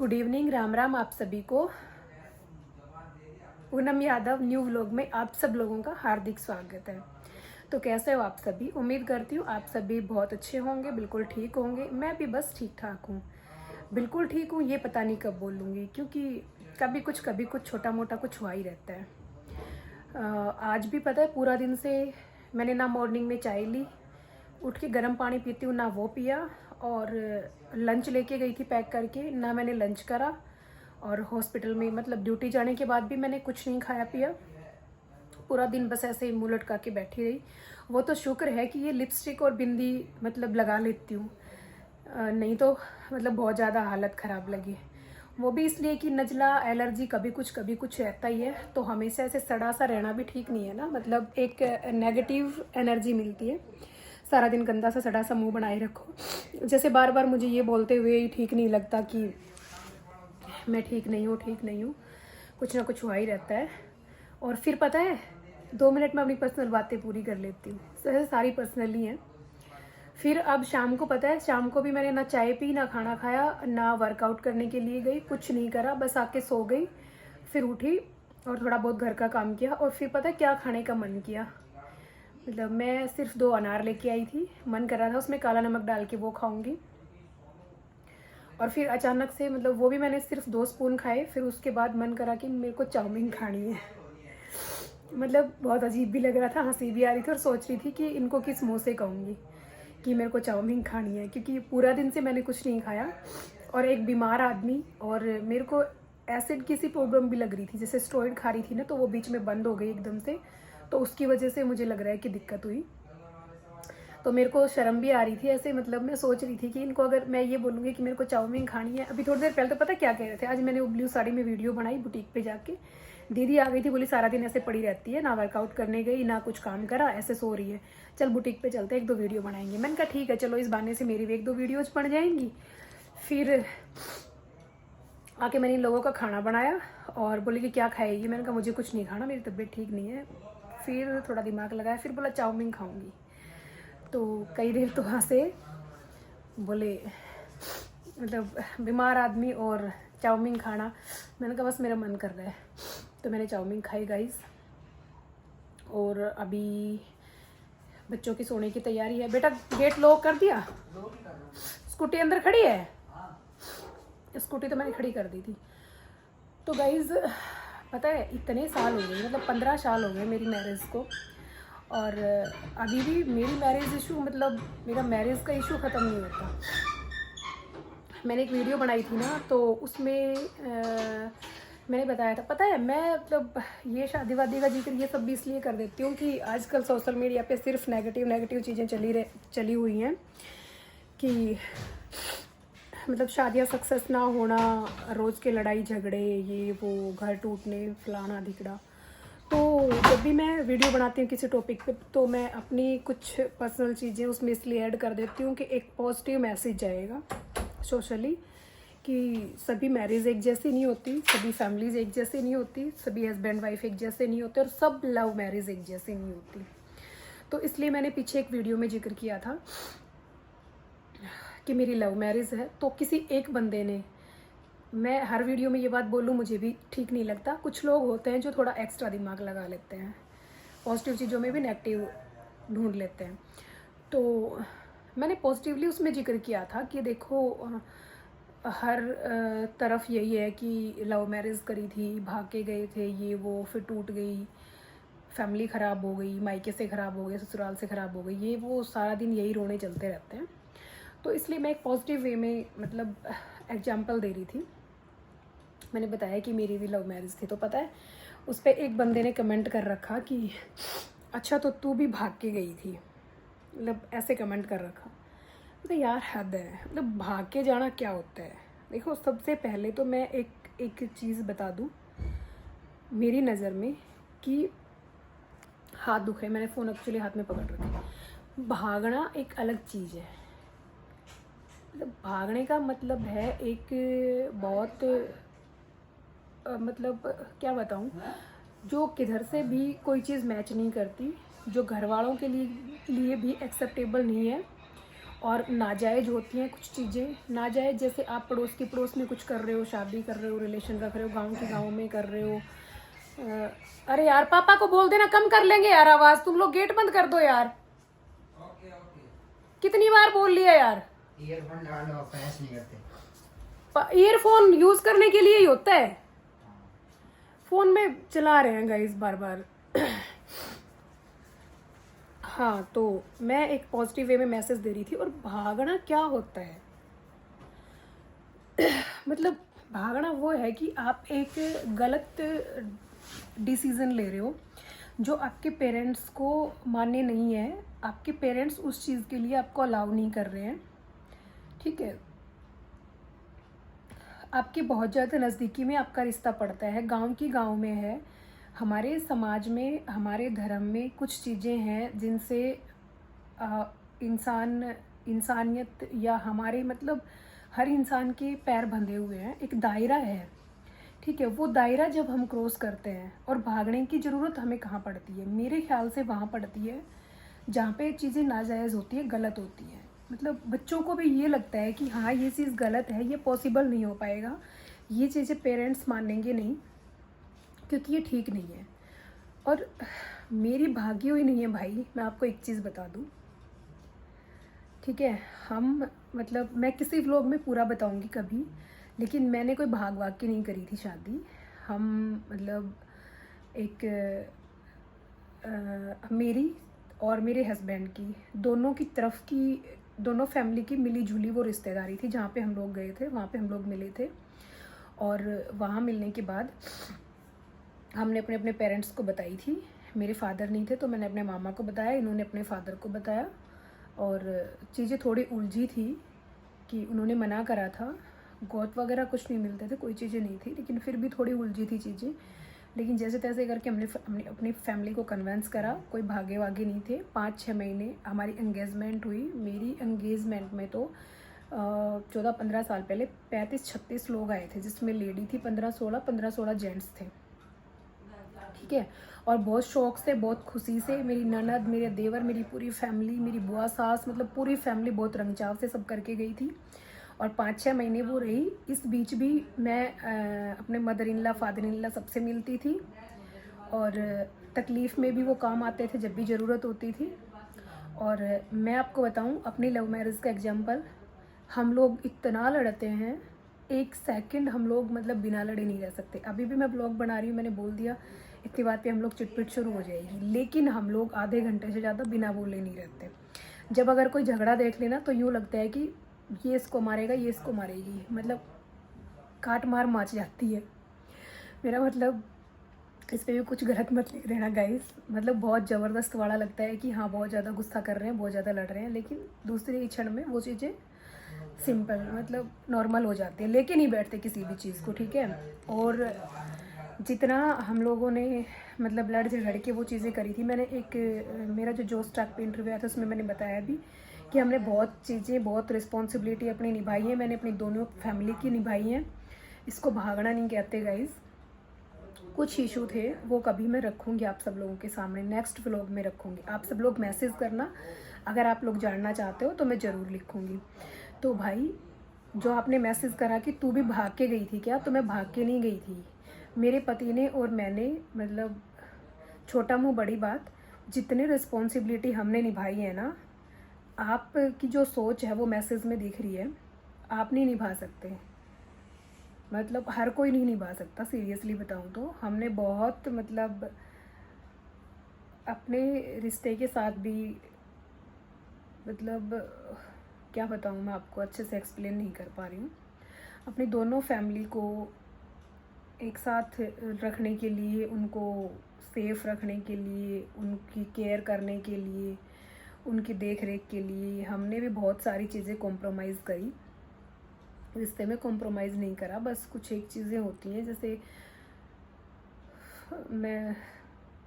Good evening, Ram Ram आप सभी को। पूनम यादव न्यू व्लॉग में आप सब लोगों का हार्दिक स्वागत है। तो कैसे हो आप सभी? उम्मीद करती हूँ आप सभी बहुत अच्छे होंगे, बिल्कुल ठीक होंगे। मैं भी बस ठीक ठाक हूँ, बिल्कुल ठीक हूँ। ये पता नहीं कब बोलूँगी, क्योंकि कभी कुछ छोटा मोटा कुछ हुआ ही रहता है। आज भी पता है पूरा दिन से मैंने ना मॉर्निंग में चाय ली, उठ के गर्म पानी पीती हूँ, ना वो पिया, और लंच लेके गई थी पैक करके, ना मैंने लंच करा। और हॉस्पिटल में मतलब ड्यूटी जाने के बाद भी मैंने कुछ नहीं खाया पिया। पूरा दिन बस ऐसे ही मुंह लटका के बैठी रही। वो तो शुक्र है कि ये लिपस्टिक और बिंदी मतलब लगा लेती हूँ, नहीं तो मतलब बहुत ज़्यादा हालत ख़राब लगी। वो भी इसलिए कि नज़ला, एलर्जी कभी कुछ रहता ही है। तो हमेशा ऐसे सड़ा सा रहना भी ठीक नहीं है ना, मतलब एक नेगेटिव एनर्जी मिलती है। सारा दिन गंदा सा सड़ा सा मुंह बनाए रखो। जैसे बार बार मुझे ये बोलते हुए ठीक नहीं लगता कि मैं ठीक नहीं हूँ, कुछ ना कुछ हुआ ही रहता है। और फिर पता है 2 मिनट में अपनी पर्सनल बातें पूरी कर लेती हूँ, वैसे सारी पर्सनल ही हैं। फिर अब शाम को पता है, शाम को भी मैंने ना चाय पी, ना खाना खाया, ना वर्कआउट करने के लिए गई, कुछ नहीं करा, बस आके सो गई। फिर उठी और थोड़ा बहुत घर का काम किया। और फिर पता है क्या खाने का मन किया, मतलब मैं सिर्फ 2 अनार लेके आई थी, मन कर रहा था उसमें काला नमक डाल के वो खाऊंगी। और फिर अचानक से मतलब वो भी मैंने सिर्फ 2 स्पून खाए। फिर उसके बाद मन करा कि मेरे को चाउमीन खानी है। मतलब बहुत अजीब भी लग रहा था, हंसी भी आ रही थी, और सोच रही थी कि इनको किस मुंह से कहूँगी कि मेरे को चाउमीन खानी है, क्योंकि पूरा दिन से मैंने कुछ नहीं खाया। और एक बीमार आदमी, और मेरे को एसिड की सी प्रॉब्लम भी लग रही थी, जैसे स्टेरॉइड खा रही थी ना, तो वो बीच में बंद हो गई एकदम से, तो उसकी वजह से मुझे लग रहा है कि दिक्कत हुई। तो मेरे को शर्म भी आ रही थी ऐसे, मतलब मैं सोच रही थी कि इनको अगर मैं ये बोलूँगी कि मेरे को चाउमीन खानी है। अभी थोड़ी देर पहले तो पता क्या कह रहे थे, आज मैंने वो ब्लू साड़ी में वीडियो बनाई बुटीक पे जाके। दीदी आ गई थी, बोली सारा दिन ऐसे पड़ी रहती है, ना वर्कआउट करने गई, ना कुछ काम करा, ऐसे सो रही है, चल बुटीक पे चलते, 1-2 वीडियो बनाएंगे। मैंने कहा ठीक है चलो, इस बहाने से मेरी भी 1-2 वीडियोज़ बन जाएंगी। फिर आके मैंने इन लोगों का खाना बनाया, और बोले कि क्या खाएगी। मैंने कहा मुझे कुछ नहीं खाना, मेरी तबीयत ठीक नहीं है। फिर थोड़ा दिमाग लगाया, फिर बोला चाउमीन खाऊंगी। तो कई देर तो हंसे, बोले मतलब बीमार आदमी और चाउमीन खाना। मैंने कहा बस मेरा मन कर रहा है, तो मैंने चाउमीन खाई गाइस। और अभी बच्चों की सोने की तैयारी है। बेटा गेट लॉक कर दिया? स्कूटी अंदर खड़ी है? स्कूटी तो मैंने खड़ी कर दी थी। तो गाइस पता है इतने साल हो गए, मतलब 15 साल हो गए मेरी मैरिज को, और अभी भी मेरी मैरिज इशू, मतलब मेरा मैरिज का इशू ख़त्म नहीं होता। मैंने एक वीडियो बनाई थी ना, तो उसमें मैंने बताया था, पता है मैं मतलब ये शादी वादी का जिक्र ये सब भी इसलिए कर देती हूँ कि आजकल सोशल मीडिया पे सिर्फ नेगेटिव चीज़ें चली हुई हैं कि मतलब शादियाँ सक्सेस ना होना, रोज़ के लड़ाई झगड़े, ये वो, घर टूटने, फलाना धिकड़ा। तो जब भी मैं वीडियो बनाती हूँ किसी टॉपिक पे, तो मैं अपनी कुछ पर्सनल चीज़ें उसमें इसलिए ऐड कर देती हूँ कि एक पॉजिटिव मैसेज जाएगा सोशली, कि सभी मैरिज एक जैसी नहीं होती, सभी फैमिलीज एक जैसी नहीं होती, सभी हस्बैंड वाइफ एक जैसे नहीं होते, और सब लव मैरिज एक जैसी नहीं होती। तो इसलिए मैंने पीछे एक वीडियो में जिक्र किया था कि मेरी लव मैरिज है। तो किसी एक बंदे ने, मैं हर वीडियो में ये बात बोलूँ मुझे भी ठीक नहीं लगता, कुछ लोग होते हैं जो थोड़ा एक्स्ट्रा दिमाग लगा लेते हैं, पॉजिटिव चीज़ों में भी नेगेटिव ढूंढ लेते हैं। तो मैंने पॉजिटिवली उसमें जिक्र किया था कि देखो हर तरफ यही है कि लव मैरिज करी थी, भाग के गए थे, ये वो, फिर टूट गई, फैमिली ख़राब हो गई, मायके से ख़राब हो गए, ससुराल से ख़राब हो गई, ये वो, सारा दिन यही रोने चलते रहते हैं। तो इसलिए मैं एक पॉजिटिव वे में मतलब एग्जांपल दे रही थी। मैंने बताया कि मेरी भी लव मैरिज थी। तो पता है उस पर एक बंदे ने कमेंट कर रखा कि अच्छा तो तू भी भाग के गई थी, मतलब ऐसे कमेंट कर रखा। तो यार हद है, मतलब भाग के जाना क्या होता है। देखो सबसे पहले तो मैं एक चीज़ बता दूँ मेरी नज़र में, कि हाथ दुख रहे, मैंने फ़ोन एक्चुअली हाथ में पकड़ रखा है। भागना एक अलग चीज़ है, मतलब भागने का मतलब है एक बहुत मतलब क्या बताऊँ, जो किधर से भी कोई चीज़ मैच नहीं करती, जो घर वालों के लिए भी एक्सेप्टेबल नहीं है, और नाजायज़ होती हैं कुछ चीज़ें। नाजायज़ जैसे आप पड़ोस में कुछ कर रहे हो, शादी कर रहे हो, रिलेशन रख रहे हो, गाँव की गाँव में कर रहे हो। अरे यार पापा को बोल देना कम कर लेंगे यार आवाज़, तुम लोग गेट बंद कर दो यार। कितनी बार बोल लिया यार। ईयरफोन डालो, बहस नहीं करते। ईयरफोन यूज़ करने के लिए ही होता है, फ़ोन में चला रहे हैं गाइस बार बार। हाँ, तो मैं एक पॉजिटिव वे में मैसेज दे रही थी। और भागना क्या होता है मतलब भागना वो है कि आप एक गलत डिसीज़न ले रहे हो जो आपके पेरेंट्स को मान्य नहीं है। आपके पेरेंट्स उस चीज़ के लिए आपको अलाउ नहीं कर रहे हैं, ठीक है। आपके बहुत ज़्यादा नज़दीकी में आपका रिश्ता पड़ता है, गांव की गांव में है। हमारे समाज में, हमारे धर्म में कुछ चीज़ें हैं जिनसे इंसानियत या हमारे मतलब हर इंसान के पैर बंधे हुए हैं। एक दायरा है, ठीक है। वो दायरा जब हम क्रॉस करते हैं, और भागने की ज़रूरत हमें कहाँ पड़ती है, मेरे ख्याल से वहाँ पड़ती है जहाँ पे चीज़ें नाजायज़ होती है, गलत होती हैं। मतलब बच्चों को भी ये लगता है कि हाँ ये चीज़ गलत है, ये पॉसिबल नहीं हो पाएगा, ये चीज़ें पेरेंट्स मानेंगे नहीं क्योंकि ये ठीक नहीं है। और मेरी भागी हुई नहीं है भाई, मैं आपको एक चीज़ बता दूँ, ठीक है। हम मतलब मैं किसी व्लॉग में पूरा बताऊंगी कभी, लेकिन मैंने कोई भाग भाग के नहीं करी थी शादी। हम मतलब एक मेरी और मेरे हस्बैंड की, दोनों की तरफ की, दोनों फैमिली की मिली जुली वो रिश्तेदारी थी। जहाँ पे हम लोग गए थे वहाँ पे हम लोग मिले थे, और वहाँ मिलने के बाद हमने अपने अपने पेरेंट्स को बताई थी। मेरे फादर नहीं थे तो मैंने अपने मामा को बताया, इन्होंने अपने फादर को बताया। और चीज़ें थोड़ी उलझी थी कि उन्होंने मना करा था, गोद वगैरह कुछ नहीं मिलते थे, कोई चीज़ें नहीं थी, लेकिन फिर भी थोड़ी उलझी थी चीज़ें। लेकिन जैसे तैसे करके हमने अपनी फैमिली को कन्वेंस करा, कोई भागे वागे नहीं थे। 5-6 महीने हमारी एंगेजमेंट हुई। मेरी एंगेजमेंट में तो 14-15 साल पहले 35-36 लोग आए थे, जिसमें लेडी थी 15-16 जेंट्स थे, ठीक है। और बहुत शौक से, बहुत खुशी से, मेरी ननद, मेरे देवर, मेरी पूरी फैमिली, मेरी बुआ सास, मतलब पूरी फैमिली बहुत रंगचाव से सब करके गई थी। और 5-6 महीने वो रही। इस बीच भी मैं अपने mother in law, father in law सबसे मिलती थी, और तकलीफ़ में भी वो काम आते थे जब भी ज़रूरत होती थी। और मैं आपको बताऊं अपनी लव मैरिज का एग्जांपल, हम लोग इतना लड़ते हैं, एक सेकंड हम लोग मतलब बिना लड़े नहीं रह सकते। अभी भी मैं ब्लॉग बना रही हूँ, मैंने बोल दिया इतनी बात पे हम लोग चिटपिट शुरू हो जाएगी, लेकिन हम लोग आधे घंटे से ज़्यादा बिना बोले नहीं रहते। जब अगर कोई झगड़ा देख लेना तो यूँ लगता है कि ये इसको मारेगा, ये इसको मारेगी, मतलब काट मार मच जाती है। मेरा मतलब इस पे भी कुछ गलत मत लिख देना गाइस, मतलब बहुत ज़बरदस्त वाला लगता है कि हाँ बहुत ज़्यादा गुस्सा कर रहे हैं, बहुत ज़्यादा लड़ रहे हैं, लेकिन दूसरे ही क्षण में वो चीज़ें सिंपल मतलब नॉर्मल हो जाती है, लेके नहीं बैठते किसी भी चीज़ को, ठीक है। और जितना हम लोगों ने मतलब लड़ झगड़ के वो चीज़ें करी थी, मैंने एक मेरा जो जोश ट्रैक पे इंटरव्यू आया था उसमें मैंने बताया भी कि हमने बहुत चीज़ें, बहुत रिस्पॉन्सिबिलिटी अपनी निभाई है। मैंने अपनी दोनों फैमिली की निभाई हैं। इसको भागना नहीं कहते गाइज। कुछ इशू थे वो कभी मैं रखूँगी आप सब लोगों के सामने, नेक्स्ट व्लॉग में रखूँगी। आप सब लोग मैसेज करना, अगर आप लोग जानना चाहते हो तो मैं ज़रूर लिखूँगी। तो भाई जो आपने मैसेज करा कि तू भी भाग के गई थी क्या, तो मैं भाग के नहीं गई थी। मेरे पति ने और मैंने मतलब छोटा मुँह बड़ी बात, जितनी रिस्पॉन्सिबिलिटी हमने निभाई है ना, आपकी जो सोच है वो मैसेज में दिख रही है, आप नहीं निभा सकते। मतलब हर कोई नहीं निभा सकता, सीरियसली बताऊँ तो। हमने बहुत मतलब अपने रिश्ते के साथ भी मतलब क्या बताऊँ, मैं आपको अच्छे से एक्सप्लेन नहीं कर पा रही हूँ। अपनी दोनों फैमिली को एक साथ रखने के लिए, उनको सेफ रखने के लिए, उनकी केयर करने के लिए, उनकी देख रेख के लिए हमने भी बहुत सारी चीज़ें कॉम्प्रोमाइज़ करी। रिश्ते में कॉम्प्रोमाइज़ नहीं करा, बस कुछ एक चीज़ें होती हैं, जैसे मैं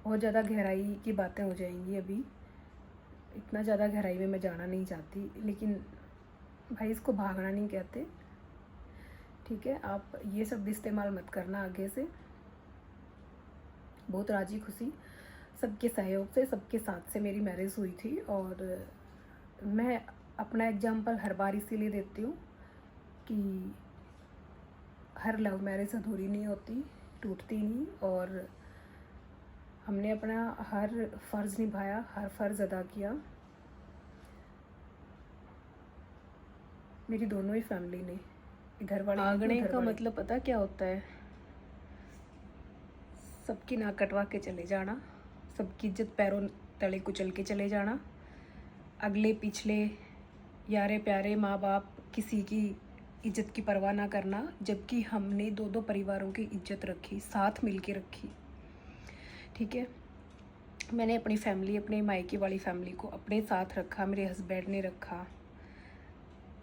बहुत ज़्यादा गहराई की बातें हो जाएंगी, अभी इतना ज़्यादा गहराई में मैं जाना नहीं चाहती, लेकिन भाई इसको भागना नहीं कहते, ठीक है। आप ये शब्द इस्तेमाल मत करना आगे से। बहुत राजी खुशी सबके सहयोग से, सबके साथ से मेरी मैरिज हुई थी, और मैं अपना एग्जाम्पल हर बार इसीलिए देती हूँ कि हर लव मैरिज अधूरी नहीं होती, टूटती नहीं, और हमने अपना हर फ़र्ज़ निभाया, हर फ़र्ज़ अदा किया। मेरी दोनों ही फैमिली ने, घर वाले आगने का मतलब पता क्या होता है? सबकी नाक कटवा के चले जाना, सबकी इज्जत पैरों तले कुचल के चले जाना, अगले पिछले यारे प्यारे माँ बाप किसी की इज्जत की परवाह ना करना, जबकि हमने दो दो परिवारों की इज्जत रखी, साथ मिल के रखी। ठीक है, मैंने अपनी फैमिली, अपने मायके वाली फैमिली को अपने साथ रखा, मेरे हस्बैंड ने रखा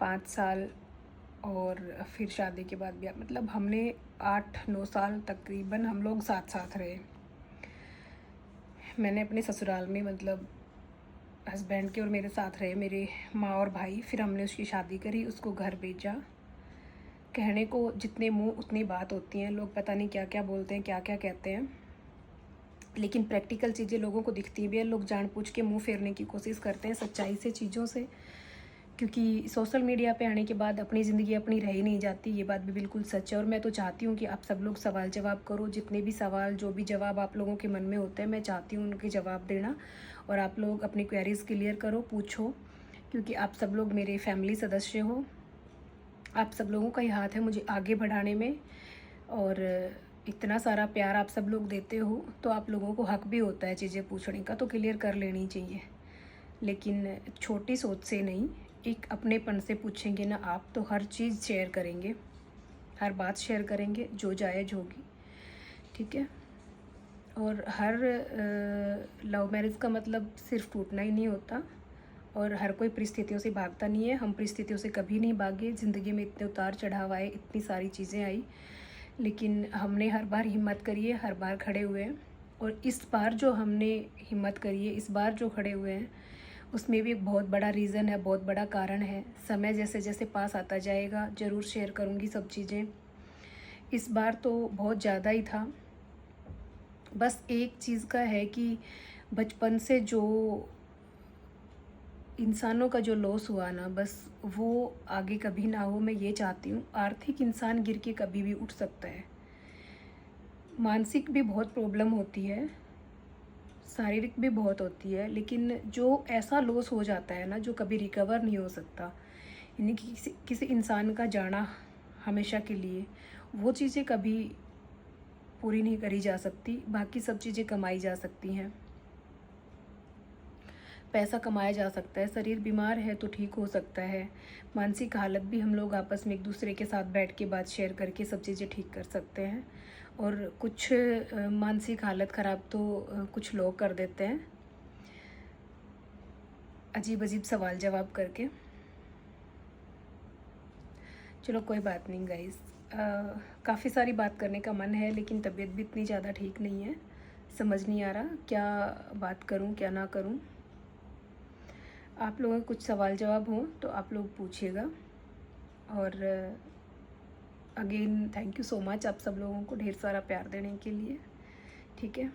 5 साल, और फिर शादी के बाद भी मतलब हमने 8-9 साल तकरीबन हम लोग साथ साथ रहे। मैंने अपने ससुराल में मतलब हस्बैंड के और मेरे साथ रहे मेरे माँ और भाई। फिर हमने उसकी शादी करी, उसको घर भेजा। कहने को जितने मुंह उतनी बात होती हैं, लोग पता नहीं क्या क्या बोलते हैं, क्या क्या कहते हैं, लेकिन प्रैक्टिकल चीज़ें लोगों को दिखती भी है। लोग जानबूझ के मुंह फेरने की कोशिश करते हैं सच्चाई से, चीज़ों से, क्योंकि सोशल मीडिया पे आने के बाद अपनी ज़िंदगी अपनी रह ही नहीं जाती। ये बात भी बिल्कुल सच है, और मैं तो चाहती हूँ कि आप सब लोग सवाल जवाब करो। जितने भी सवाल, जो भी जवाब आप लोगों के मन में होते हैं, मैं चाहती हूँ उनके जवाब देना, और आप लोग अपनी क्वेरीज़ क्लियर करो, पूछो, क्योंकि आप सब लोग मेरे फैमिली सदस्य हो। आप सब लोगों का ही हाथ है मुझे आगे बढ़ाने में, और इतना सारा प्यार आप सब लोग देते हो, तो आप लोगों को हक भी होता है चीज़ें पूछने का, तो क्लियर कर लेनी चाहिए। लेकिन छोटी सोच से नहीं, एक अपनेपन से पूछेंगे ना आप, तो हर चीज़ शेयर करेंगे, हर बात शेयर करेंगे जो जायज़ होगी। ठीक है, और हर लव मैरिज का मतलब सिर्फ टूटना ही नहीं होता, और हर कोई परिस्थितियों से भागता नहीं है। हम परिस्थितियों से कभी नहीं भागे। ज़िंदगी में इतने उतार चढ़ाव आए, इतनी सारी चीज़ें आई, लेकिन हमने हर बार हिम्मत करी है, हर बार खड़े हुए हैं। और इस बार जो हमने हिम्मत करी है, इस बार जो खड़े हुए हैं, उसमें भी एक बहुत बड़ा रीज़न है, बहुत बड़ा कारण है। समय जैसे जैसे पास आता जाएगा ज़रूर शेयर करूँगी सब चीज़ें। इस बार तो बहुत ज़्यादा ही था। बस एक चीज़ का है कि बचपन से जो इंसानों का जो लॉस हुआ ना, बस वो आगे कभी ना हो, मैं ये चाहती हूँ। आर्थिक इंसान गिर के कभी भी उठ सकता है, मानसिक भी बहुत प्रॉब्लम होती है, शारीरिक भी बहुत होती है, लेकिन जो ऐसा लॉस हो जाता है ना, जो कभी रिकवर नहीं हो सकता, यानी कि किसी इंसान का जाना हमेशा के लिए, वो चीज़ें कभी पूरी नहीं करी जा सकती। बाकी सब चीज़ें कमाई जा सकती हैं, पैसा कमाया जा सकता है, शरीर बीमार है तो ठीक हो सकता है, मानसिक हालत भी हम लोग आपस में एक दूसरे के साथ बैठ के बात शेयर करके सब चीज़ें ठीक कर सकते हैं। और कुछ मानसिक हालत ख़राब तो कुछ लोग कर देते हैं अजीब अजीब सवाल जवाब करके। चलो कोई बात नहीं गाइस, काफ़ी सारी बात करने का मन है, लेकिन तबीयत भी इतनी ज़्यादा ठीक नहीं है, समझ नहीं आ रहा क्या बात करूं क्या ना करूं। आप लोगों के कुछ सवाल जवाब हों तो आप लोग पूछिएगा। और again thank you so much आप सब लोगों को ढेर सारा प्यार देने के लिए। ठीक है,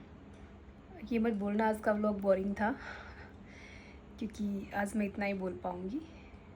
ये मत बोलना आज का व्लॉग बोरिंग था, क्योंकि आज मैं इतना ही बोल पाऊँगी।